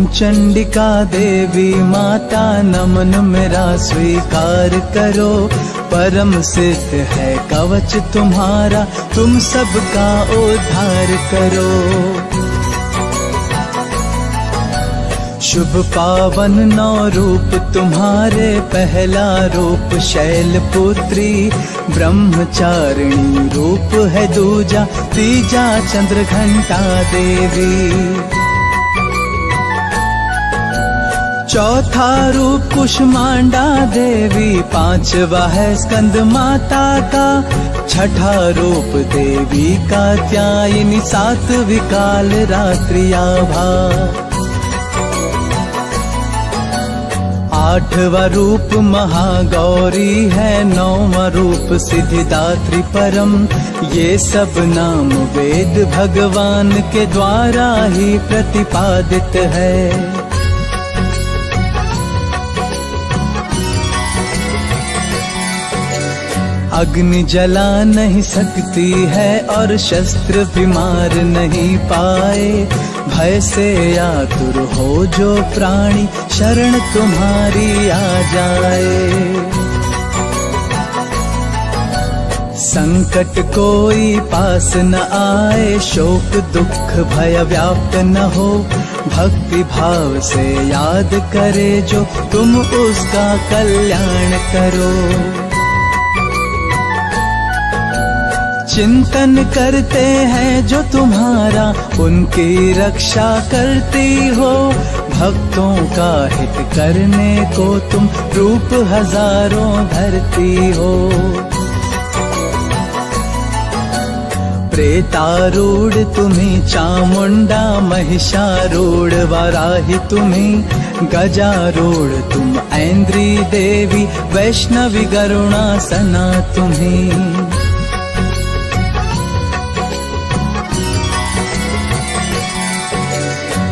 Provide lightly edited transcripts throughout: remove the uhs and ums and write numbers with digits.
चंडिका देवी माता नमन मेरा स्वीकार करो। परम सिद्ध है कवच तुम्हारा, तुम सबका उद्धार करो। शुभ पावन नौ रूप तुम्हारे, पहला रूप शैलपुत्री, ब्रह्मचारिणी रूप है दूजा, तीजा चंद्रघंटा देवी। चौथा रूप कुष्मांडा देवी, पांचवा है स्कंद माता का, छठा रूप देवी कात्यायनी, सातवीं काल रात्रि आभा। आठवां रूप महागौरी है, नौवां रूप सिद्धिदात्री परम, ये सब नाम वेद भगवान के द्वारा ही प्रतिपादित है। अग्नि जला नहीं सकती है और शस्त्र भी मार नहीं पाए, भय से आतुर हो जो प्राणी, शरण तुम्हारी आ जाए। संकट कोई पास न आए, शोक दुख भय व्याप्त न हो, भक्ति भाव से याद करे जो, तुम उसका कल्याण करो। चिंतन करते हैं जो तुम्हारा, उनकी रक्षा करती हो, भक्तों का हित करने को तुम रूप हजारों धरती हो। प्रेतारूढ़ तुम्हीं चामुंडा, महिषारूढ़ वाराही तुम्हीं, गजारूढ़ तुम ऐन्द्री देवी, वैष्णवी गरुणासना तुम्हीं।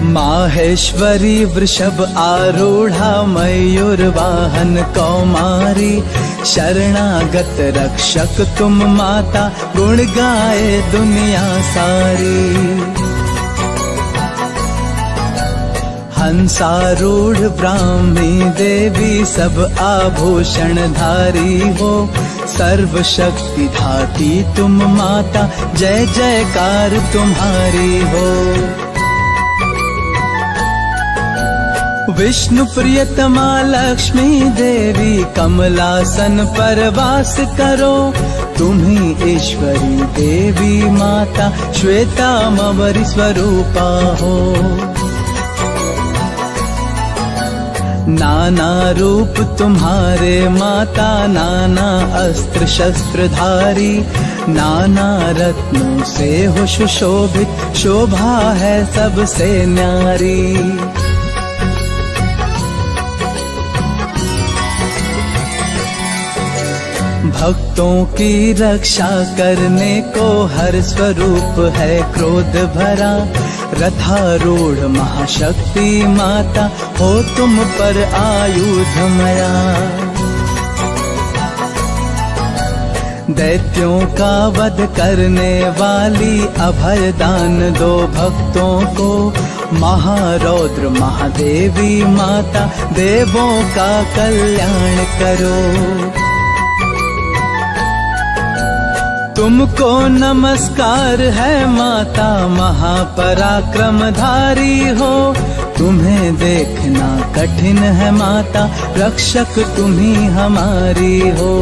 माहेश्वरी वृषभ आरूढ़ा, मयूर वाहन कौमारी, शरणागत रक्षक तुम माता, गुण गाए दुनिया सारी। हंसारूढ़ ब्राह्मी देवी, सब आभूषण धारी हो, सर्व शक्ति धाती तुम माता, जय जयकार तुम्हारी हो। विष्णु प्रियतमा लक्ष्मी देवी, कमलासन पर वास करो, तुम्हीं ईश्वरी देवी माता, श्वेतांबरी स्वरूपा हो। नाना रूप तुम्हारे माता, नाना अस्त्र शस्त्र धारी, नाना रत्नों से हो सुशोभित, शोभा है सबसे न्यारी। भक्तों की रक्षा करने को हर स्वरूप है क्रोध भरा, रथारूढ़ महाशक्ति माता, हो तुम पर आयुधमया। दैत्यों का वध करने वाली, अभय दान दो भक्तों को, महारौद्र महादेवी माता, देवों का कल्याण करो। तुमको नमस्कार है माता, महापराक्रमधारी हो, तुम्हें देखना कठिन है माता, रक्षक तुम्ही हमारी हो।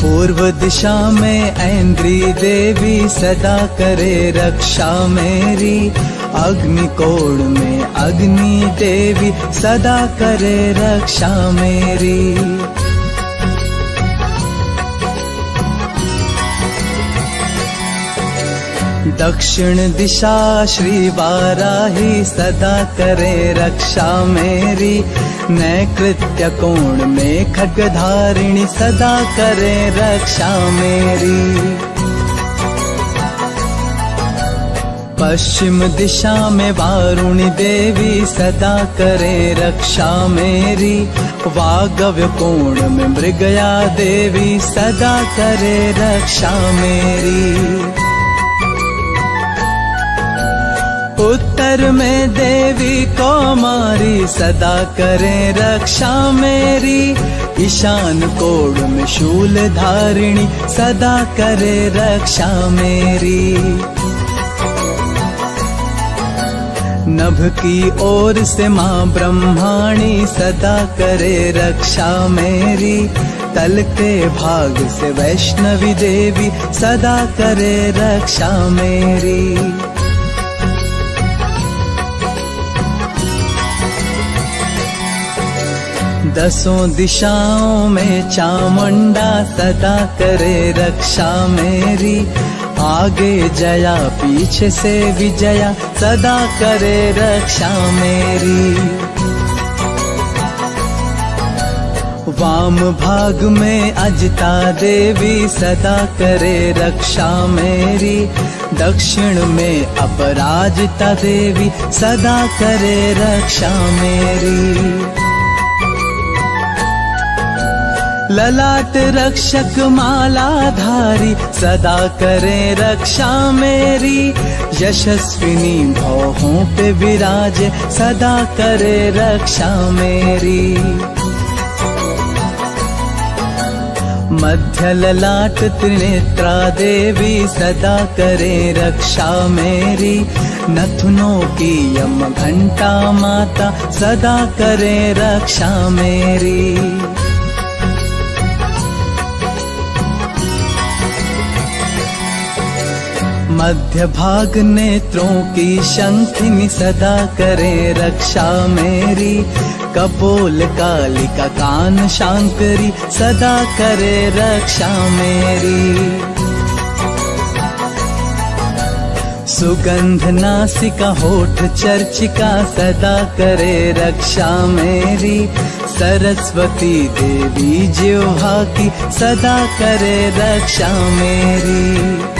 पूर्व दिशा में ऐन्द्री देवी, सदा करे रक्षा मेरी, अग्निकोण में अग्नि देवी, सदा करे रक्षा मेरी। दक्षिण दिशा श्री वाराही, सदा करे रक्षा मेरी, नैकृत्य कोण में खड्गधारिणी, सदा करे रक्षा मेरी। पश्चिम दिशा में वारुणी देवी, सदा करे रक्षा मेरी, वागव्य कोण में मृगया देवी, सदा करे रक्षा मेरी। उत्तर में देवी कौमारी सदा करे रक्षा मेरी। ईशान कोण में शूल धारिणी सदा करे रक्षा मेरी। नभ की ओर से माँ ब्रह्माणी सदा करे रक्षा मेरी। तल के भाग से वैष्णवी देवी सदा करे रक्षा मेरी। दसों दिशाओं में चामुंडा सदा करे रक्षा मेरी। आगे जया पीछे से विजया सदा करे रक्षा मेरी। वाम भाग में अजिता देवी सदा करे रक्षा मेरी। दक्षिण में अपराजिता देवी सदा करे रक्षा मेरी। ललाट रक्षक मालाधारी सदा करे रक्षा मेरी। यशस्विनी भौहों पे विराजे सदा करे रक्षा मेरी। मध्य ललाट त्रिनेत्रा देवी सदा करे रक्षा मेरी। नथुनों की यम घंटा माता सदा करे रक्षा मेरी। मध्य भाग नेत्रों की शंखिनी सदा करे रक्षा मेरी। कपोल कालिका कान शांकरी सदा करे रक्षा मेरी। सुगंध नासिका होठ चर्चिका सदा करे रक्षा मेरी। सरस्वती देवी जिह्वा की सदा करे रक्षा मेरी।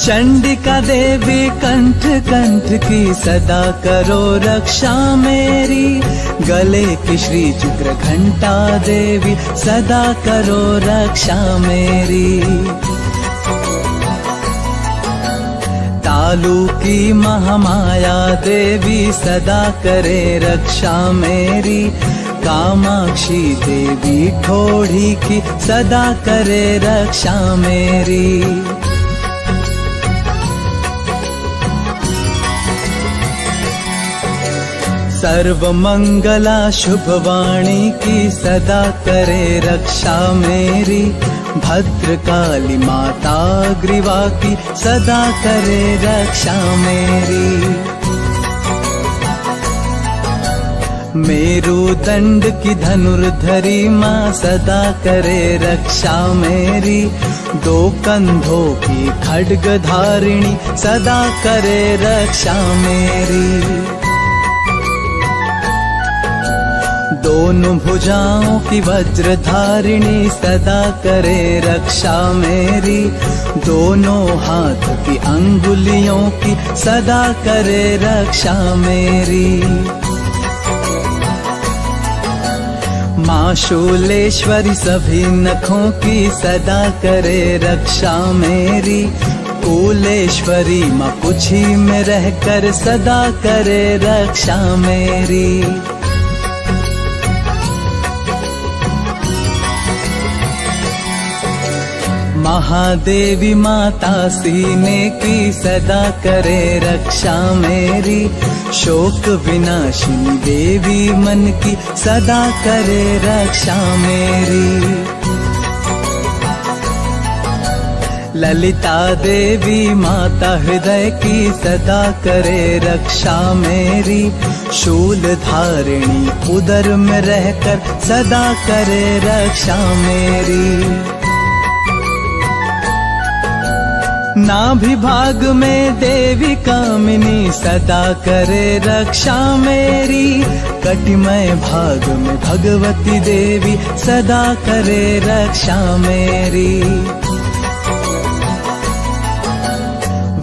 चंडिका देवी कंठ कंठ की सदा करो रक्षा मेरी। गले की श्री चक्र घंटा देवी सदा करो रक्षा मेरी। तालू की महामाया देवी सदा करे रक्षा मेरी। कामाक्षी देवी ठोड़ी की सदा करे रक्षा मेरी। सर्व मंगला शुभवाणी की सदा करे रक्षा मेरी। भद्रकाली माता ग्रीवा की सदा करे रक्षा मेरी। मेरुदंड की धनुर्धरी माँ सदा करे रक्षा मेरी। दो कंधों की खड्ग धारिणी सदा करे रक्षा मेरी। दोनों भुजाओं की वज्रधारिणी सदा करे रक्षा मेरी। दोनों हाथ की अंगुलियों की सदा करे रक्षा मेरी। माँ शूलेश्वरी सभी नखों की सदा करे रक्षा मेरी। कुलेश्वरी माँ कुछी में रहकर सदा करे रक्षा मेरी। महादेवी माता सीने की सदा करे रक्षा मेरी। शोक विनाशिनी देवी मन की सदा करे रक्षा मेरी। ललिता देवी माता हृदय की सदा करे रक्षा मेरी। शूल धारिणी उदर में रहकर सदा करे रक्षा मेरी। नाभि भाग में देवी कामिनी सदा करे रक्षा मेरी। कटिमय भाग में भगवती देवी सदा करे रक्षा मेरी।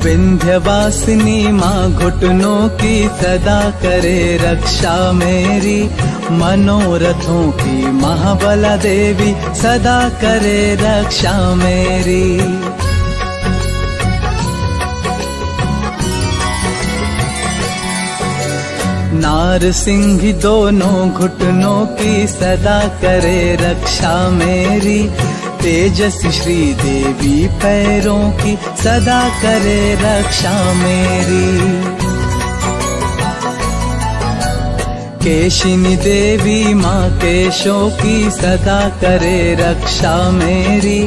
विंध्यवासिनी माँ घुटनों की सदा करे रक्षा मेरी। मनोरथों की महाबला देवी सदा करे रक्षा मेरी। नार सिंह दोनों घुटनों की सदा करे रक्षा मेरी। तेजस श्री देवी पैरों की सदा करे रक्षा मेरी। केशिनी देवी माँ केशों की सदा करे रक्षा मेरी।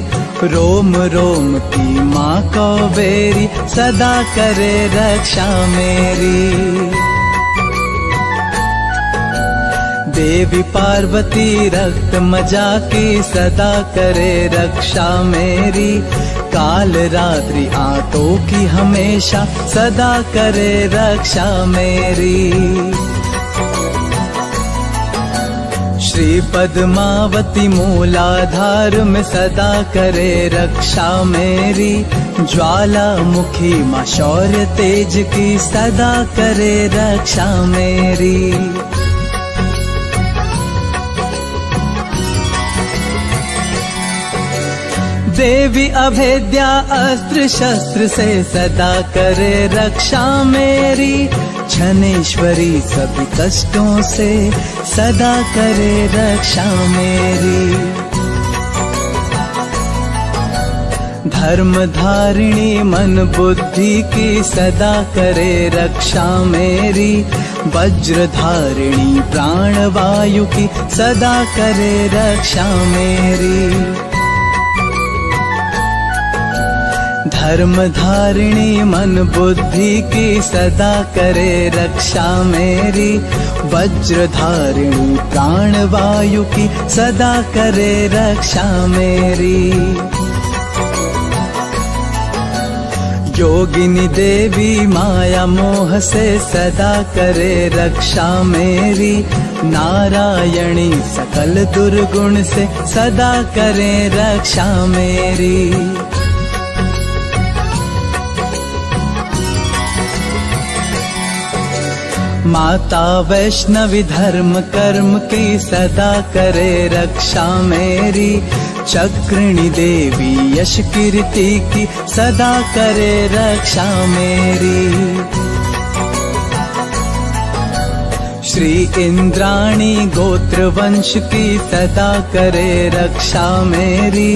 रोम रोम की माँ कौबेरी सदा करे रक्षा मेरी। देवी पार्वती रक्त मजा की सदा करे रक्षा मेरी। काल रात्रि आंतों की हमेशा सदा करे रक्षा मेरी। श्री पद्मावती मूलाधार में सदा करे रक्षा मेरी। ज्वालामुखी माँ शौर्य तेज की सदा करे रक्षा मेरी। देवी अभेद्या अस्त्र शस्त्र से सदा करे रक्षा मेरी। छनेश्वरी सभी कष्टों से सदा करे रक्षा मेरी। धर्म धारिणी मन बुद्धि की सदा करे रक्षा मेरी। वज्र धारिणी प्राण वायु की सदा करे रक्षा मेरी। धर्म धारिणी मन बुद्धि की सदा करे रक्षा मेरी। वज्र धारिणी प्राण वायु की सदा करे रक्षा मेरी। योगिनी देवी माया मोह से सदा करे रक्षा मेरी। नारायणी सकल दुर्गुण से सदा करे रक्षा मेरी। माता वैष्णवी धर्म कर्म की सदा करे रक्षा मेरी। चक्रिणी देवी यश कीर्ति की सदा करे रक्षा मेरी। श्री इंद्राणी गोत्र वंश की सदा करे रक्षा मेरी।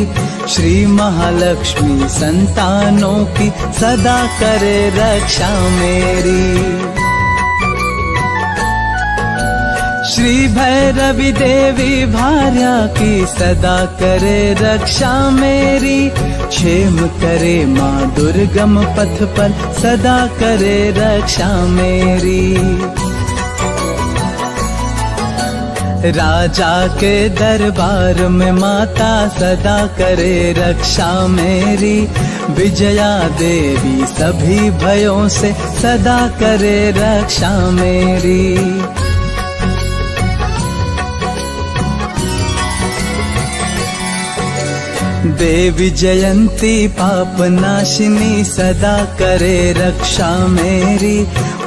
श्री महालक्ष्मी संतानों की सदा करे रक्षा मेरी। श्री भैरवी देवी भार्या की सदा करे रक्षा मेरी। क्षेम करे माँ दुर्गम पथ पर सदा करे रक्षा मेरी। राजा के दरबार में माता सदा करे रक्षा मेरी। विजया देवी सभी भयों से सदा करे रक्षा मेरी। देवी जयंती पाप नाशिनी सदा करे रक्षा मेरी।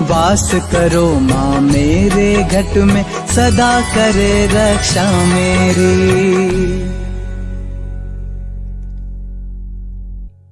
वास करो माँ मेरे घट में सदा करे रक्षा मेरी।